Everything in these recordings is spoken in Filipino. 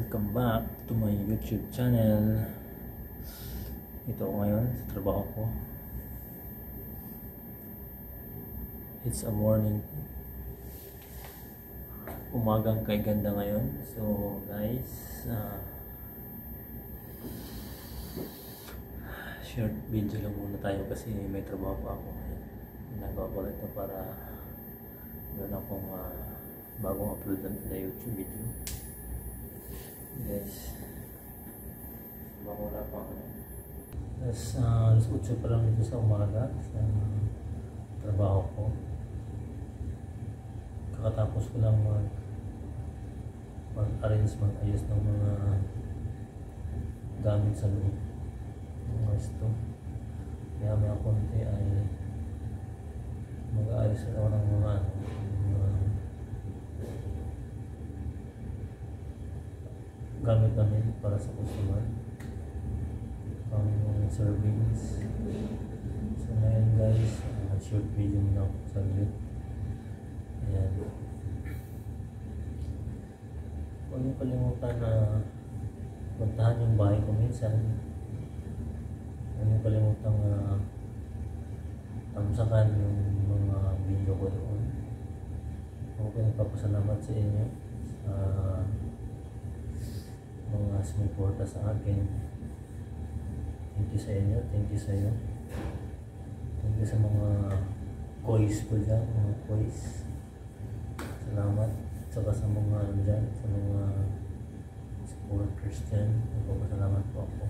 Welcome back to my YouTube channel. Ito ako ngayon sa trabaho ko. It's a morning. Umagang kay ganda ngayon. So guys, short video lang muna tayo kasi may trabaho pa ako ngayon. Ginagawa ko ito para meron akong bagong upload sa YouTube video. Yes. Wala pa ako. Yes, alas 8 pa lang dito sa umaga sa trabaho ko. Kakatapos ko lang mag-arrange, mag-ayos ng mga gamit sa loob ng resto. Kaya may konti ay mag-ayos ako ng mga gamit namin para sa customer, pang servings. So ngayon guys, short video na ako saglit. Ayan, huwag niyo kalimutan na puntahan yung bahay ko minsan. Huwag niyo kalimutan na tamsakan yung mga video ko doon. Ako po nagpapasalamat sa inyo sa mga sumuporta sa akin. Thank you sa inyo, thank you sa iyo. Thank you sa mga kois ko dyan, mga kois. Salamat. Saka sa mga dyan, sa mga supporters dyan, nagpapasalamat po ako.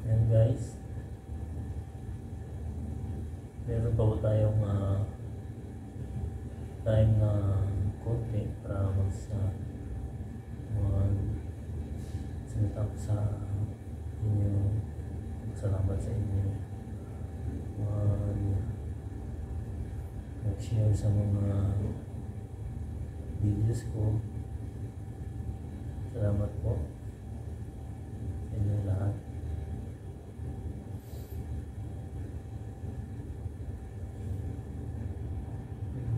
And guys, meron pa po tayong time na konti para salita sa inyo. Salamat sa inyo. Mag-share sa mga videos ko. Salamat po sa inyo lahat.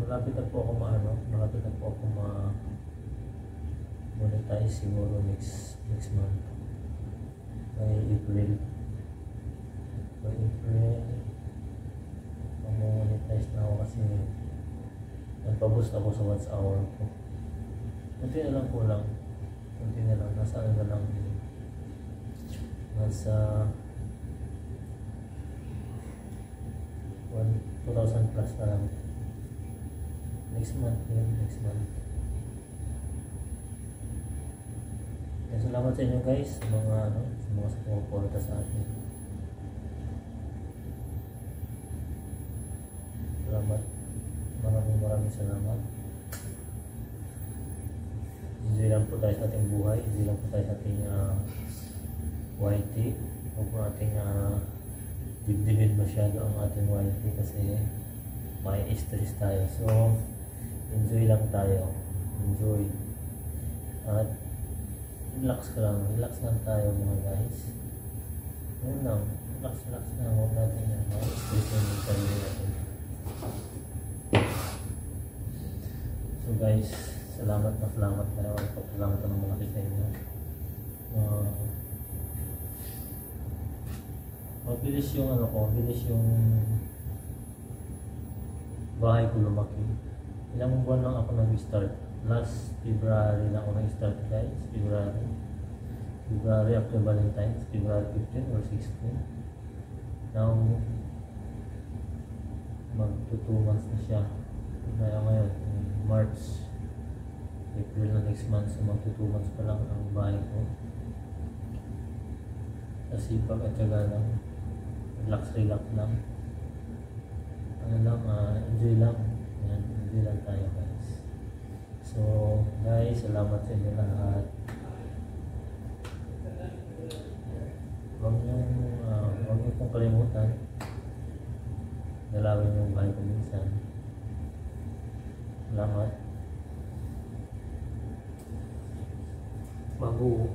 Malapit na po ako monetize siguro next month. By April monetize na ako kasi nagpa-boost ako sa watch hour ko. Kunti na lang kulang. Kunti na lang. Nasa 2,000 plus na lang. Next month. Kaya salamat sa inyo guys, sa mga sumuporta sa akin. Salamat. Maraming salamat. Enjoy lang po tayo sa ating buhay. Enjoy lang po tayo sa ating YT. Huwag po ating dibdibin masyado ang ating YT kasi may stress tayo. So enjoy lang tayo. Enjoy. At relax lang tayo mga guys. Yun lang. Relax lang. Huwag natin stress yung sarili natin. So guys, salamat tayo. Salamat na malaki sa inyo. Mabilis yung bahay ko lumaki. Ilang buwan lang ako nag-start. Last February na ako nag-start guys. February after Valentine's. February 15 or 16. Now, mag-2 months na siya. Ngayon, March, April na next month. So mag-2 months pa lang ang bahay ko. Nasipag at syaga lang. Relax lang. Enjoy lang. Yan, enjoy lang tayo guys. So guys, salamat sa inyo lahat. Huwag niyo pong kalimutan. Dalawin yung bahay ko minsan. Salamat. Bago